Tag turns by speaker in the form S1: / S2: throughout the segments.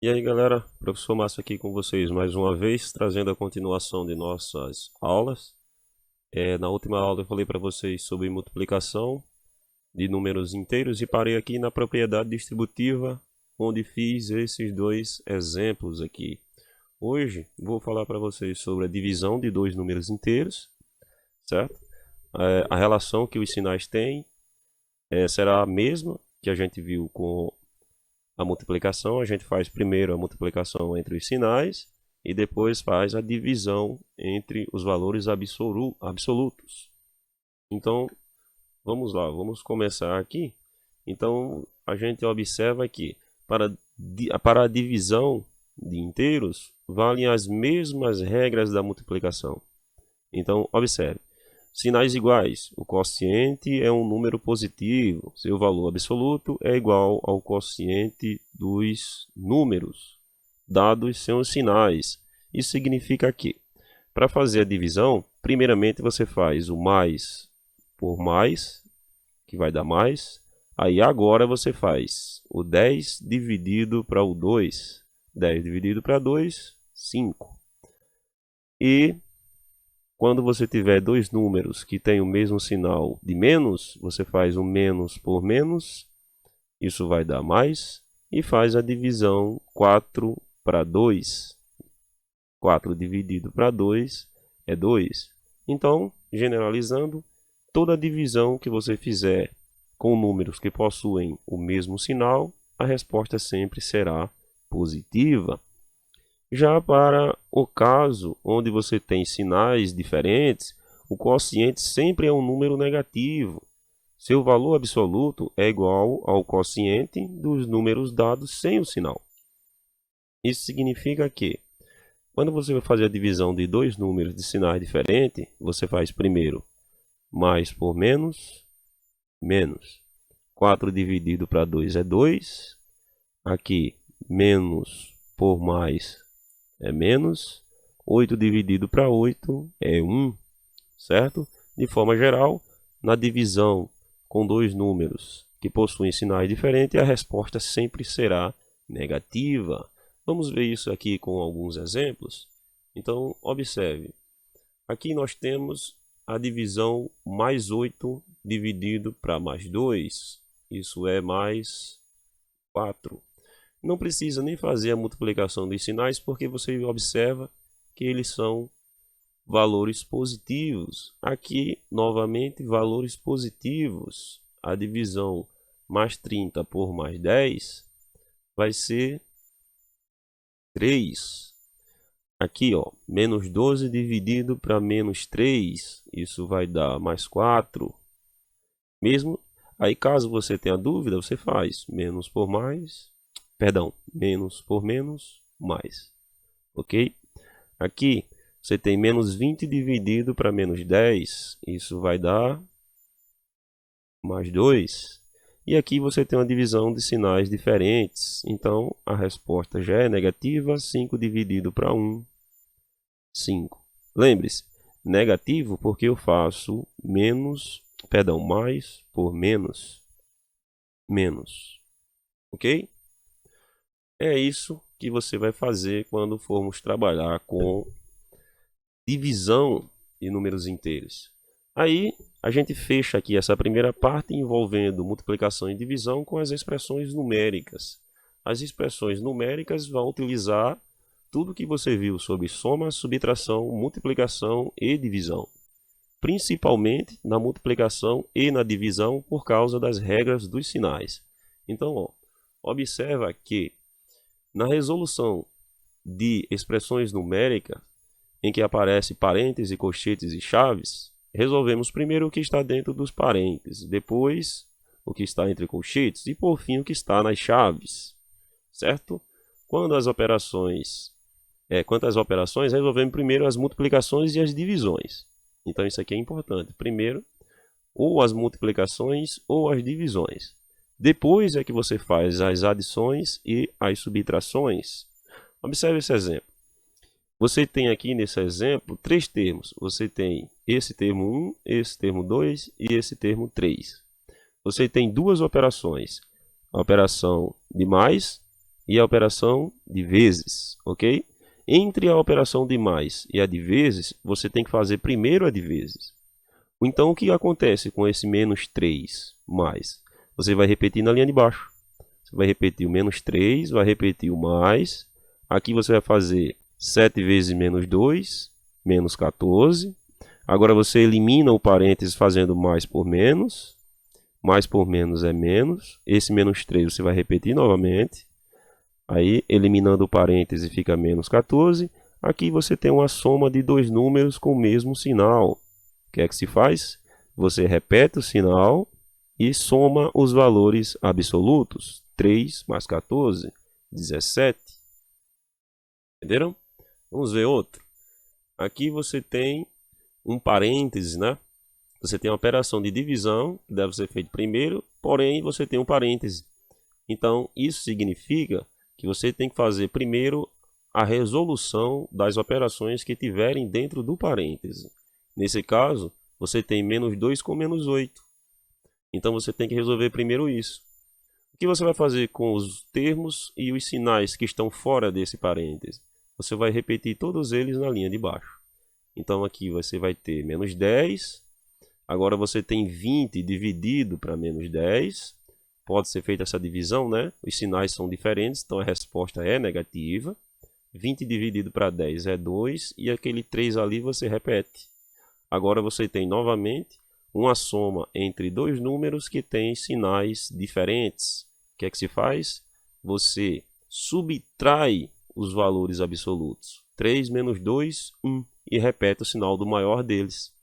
S1: E aí galera, professor Márcio aqui com vocês mais uma vez, trazendo a continuação de nossas aulas. Na última aula eu falei para vocês sobre multiplicação de números inteiros e parei aqui na propriedade distributiva, onde fiz esses dois exemplos aqui. Hoje vou falar para vocês sobre a divisão de dois números inteiros, certo? A relação que os sinais têm será a mesma que a gente viu com a multiplicação. A gente faz primeiro a multiplicação entre os sinais e depois faz a divisão entre os valores absolutos. Então, vamos lá, vamos começar aqui. Então, a gente observa que para a divisão de inteiros, valem as mesmas regras da multiplicação. Então, observe. Sinais iguais. O quociente é um número positivo. Seu valor absoluto é igual ao quociente dos números dados seus sinais. Isso significa que, para fazer a divisão, primeiramente você faz o mais por mais, que vai dar mais. Aí agora você faz o 10 dividido para o 2. 10 dividido para 2, 5. E quando você tiver dois números que têm o mesmo sinal de menos, você faz o menos por menos, isso vai dar mais, e faz a divisão 4 para 2. 4 dividido para 2 é 2. Então, generalizando, toda divisão que você fizer com números que possuem o mesmo sinal, a resposta sempre será positiva. Já para o caso onde você tem sinais diferentes, o quociente sempre é um número negativo. Seu valor absoluto é igual ao quociente dos números dados sem o sinal. Isso significa que, quando você vai fazer a divisão de dois números de sinais diferentes, você faz primeiro mais por menos, menos. 4 dividido para 2 é 2. Aqui, menos por mais é menos, 8 dividido para 8 é 1, certo? De forma geral, na divisão com dois números que possuem sinais diferentes, a resposta sempre será negativa. Vamos ver isso aqui com alguns exemplos. Então, observe. Aqui nós temos a divisão mais 8 dividido para mais 2. Isso é mais 4. Não precisa nem fazer a multiplicação dos sinais, porque você observa que eles são valores positivos. Aqui, novamente, valores positivos. A divisão mais 30 por mais 10 vai ser 3. Aqui, ó, menos 12 dividido para menos 3, isso vai dar mais 4. Mesmo, aí caso você tenha dúvida, você faz menos por mais, menos por menos, mais. Ok? Aqui você tem menos 20 dividido para menos 10. Isso vai dar mais 2. E aqui você tem uma divisão de sinais diferentes. Então a resposta já é negativa. 5 dividido para 1, 5. Lembre-se, negativo porque eu faço mais por menos. Menos. Ok? É isso que você vai fazer quando formos trabalhar com divisão de números inteiros. Aí a gente fecha aqui essa primeira parte envolvendo multiplicação e divisão com as expressões numéricas. As expressões numéricas vão utilizar tudo que você viu sobre soma, subtração, multiplicação e divisão. Principalmente na multiplicação e na divisão por causa das regras dos sinais. Então, ó, observa que na resolução de expressões numéricas, em que aparece parênteses, colchetes e chaves, resolvemos primeiro o que está dentro dos parênteses, depois o que está entre colchetes e por fim o que está nas chaves, certo? Quanto às operações, resolvemos primeiro as multiplicações e as divisões. Então isso aqui é importante. Primeiro, ou as multiplicações ou as divisões. Depois é que você faz as adições e as subtrações. Observe esse exemplo. Você tem aqui nesse exemplo três termos. Você tem esse termo 1, esse termo 2 e esse termo 3. Você tem duas operações. A operação de mais e a operação de vezes, ok? Entre a operação de mais e a de vezes, você tem que fazer primeiro a de vezes. Então, o que acontece com esse menos 3 mais? Você vai repetir na linha de baixo. Você vai repetir o menos 3, vai repetir o mais. Aqui você vai fazer 7 vezes menos 2, menos 14. Agora você elimina o parênteses fazendo mais por menos. Mais por menos é menos. Esse menos 3 você vai repetir novamente. Aí, eliminando o parêntese, fica menos 14. Aqui você tem uma soma de dois números com o mesmo sinal. O que é que se faz? Você repete o sinal e soma os valores absolutos. 3 mais 14, 17. Entenderam? Vamos ver outro. Aqui você tem um parêntese, né? Você tem uma operação de divisão, que deve ser feita primeiro, porém você tem um parêntese. Então, isso significa que você tem que fazer primeiro a resolução das operações que tiverem dentro do parêntese. Nesse caso, você tem menos 2 com menos 8. Então, você tem que resolver primeiro isso. O que você vai fazer com os termos e os sinais que estão fora desse parêntese? Você vai repetir todos eles na linha de baixo. Então, aqui você vai ter menos 10. Agora você tem 20 dividido para menos 10. Pode ser feita essa divisão, né? Os sinais são diferentes, então a resposta é negativa. 20 dividido para 10 é 2, e aquele 3 ali você repete. Agora você tem novamente uma soma entre dois números que têm sinais diferentes. O que é que se faz? Você subtrai os valores absolutos. 3 menos 2, 1, e repete o sinal do maior deles.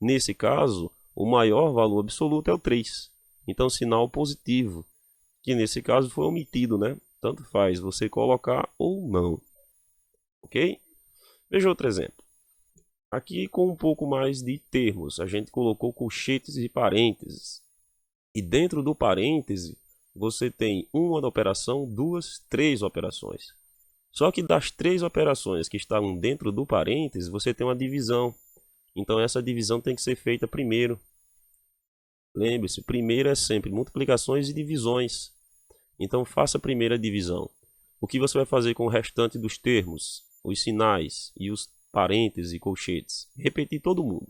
S1: Nesse caso, o maior valor absoluto é o 3. Então, sinal positivo, que nesse caso foi omitido, né? Tanto faz você colocar ou não. Ok? Veja outro exemplo. Aqui com um pouco mais de termos, a gente colocou colchetes e parênteses. E dentro do parêntese, você tem uma operação, duas, três operações. Só que das três operações que estão dentro do parêntese, você tem uma divisão. Então, essa divisão tem que ser feita primeiro. Lembre-se, primeiro é sempre multiplicações e divisões. Então, faça a primeira divisão. O que você vai fazer com o restante dos termos, os sinais e os parênteses e colchetes? Repetir todo mundo.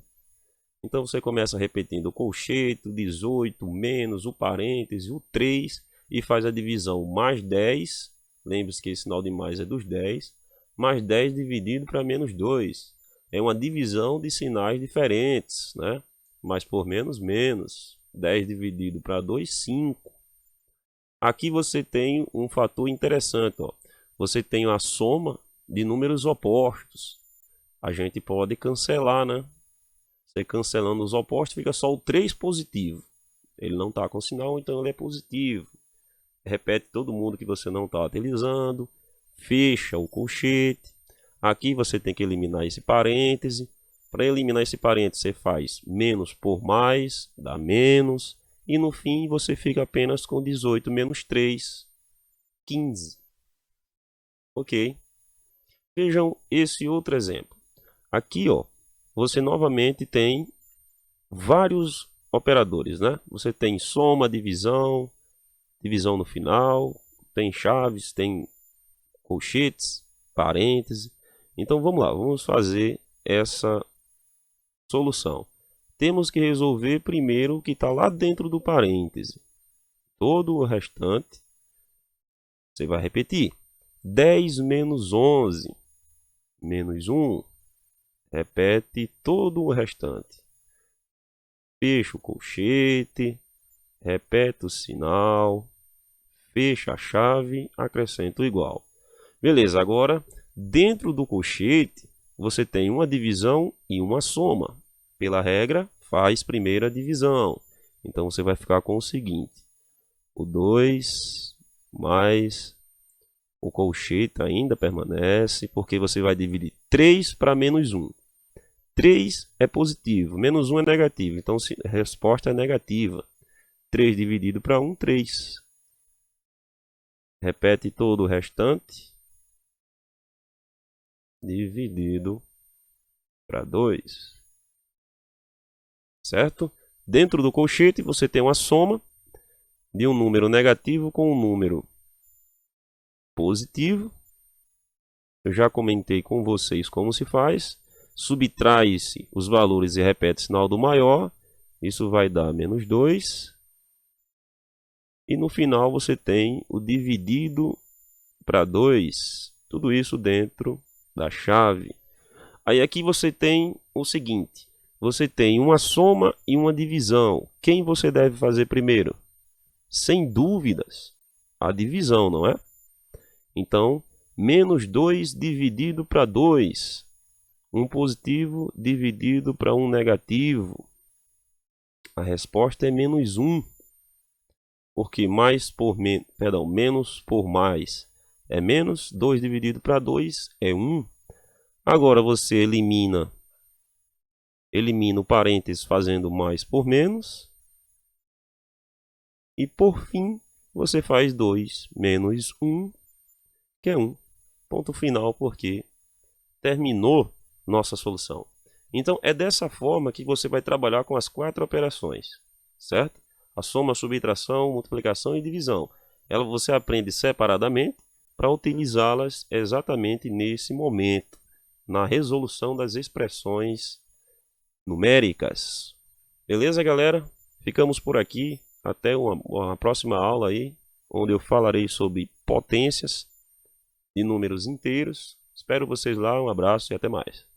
S1: Então, você começa repetindo o colchete, o 18, menos o parêntese, o 3, e faz a divisão mais 10. Lembre-se que esse sinal de mais é dos 10. Mais 10 dividido para menos 2. É uma divisão de sinais diferentes, né? Mais por menos, menos. 10 dividido para 2, 5. Aqui você tem um fator interessante, ó. Você tem a soma de números opostos. A gente pode cancelar, né? Você cancelando os opostos, fica só o 3 positivo. Ele não está com sinal, então ele é positivo. Repete todo mundo que você não está utilizando. Fecha o colchete. Aqui você tem que eliminar esse parêntese. Para eliminar esse parêntese, você faz menos por mais, dá menos. E no fim, você fica apenas com 18 menos 3, 15. Ok? Vejam esse outro exemplo. Aqui, ó, você novamente tem vários operadores, né? Você tem soma, divisão, divisão no final, tem chaves, tem colchetes, parênteses. Então vamos lá, vamos fazer essa solução. Temos que resolver primeiro o que está lá dentro do parêntese. Todo o restante, você vai repetir. 10 menos 11, menos 1. Repete todo o restante. Fecha o colchete, repete o sinal, fecha a chave, acrescenta o igual. Beleza, agora dentro do colchete você tem uma divisão e uma soma. Pela regra, faz primeiro a divisão. Então você vai ficar com o seguinte: o 2 mais o colchete ainda permanece, porque você vai dividir 3 para menos 1. 3 é positivo, menos 1 é negativo, então a resposta é negativa. 3 dividido para 1, 3. Repete todo o restante. Dividido para 2. Certo? Dentro do colchete você tem uma soma de um número negativo com um número positivo. Eu já comentei com vocês como se faz. Subtrai-se os valores e repete o sinal do maior. Isso vai dar menos 2. E no final você tem o dividido para 2. Tudo isso dentro da chave. Aí aqui você tem o seguinte. Você tem uma soma e uma divisão. Quem você deve fazer primeiro? Sem dúvidas, a divisão, não é? Então, menos 2 dividido para 2. Um positivo dividido para um negativo. A resposta é menos 1. Porque menos por mais é menos. 2 dividido para 2 é 1. Agora você elimina o parênteses fazendo mais por menos. E por fim, você faz 2 menos 1, que é 1. Ponto final, porque terminou nossa solução. Então, é dessa forma que você vai trabalhar com as 4 operações, certo? A soma, subtração, multiplicação e divisão. Você aprende separadamente para utilizá-las exatamente nesse momento, na resolução das expressões numéricas. Beleza, galera? Ficamos por aqui. Até uma próxima aula aí, onde eu falarei sobre potências de números inteiros. Espero vocês lá. Um abraço e até mais.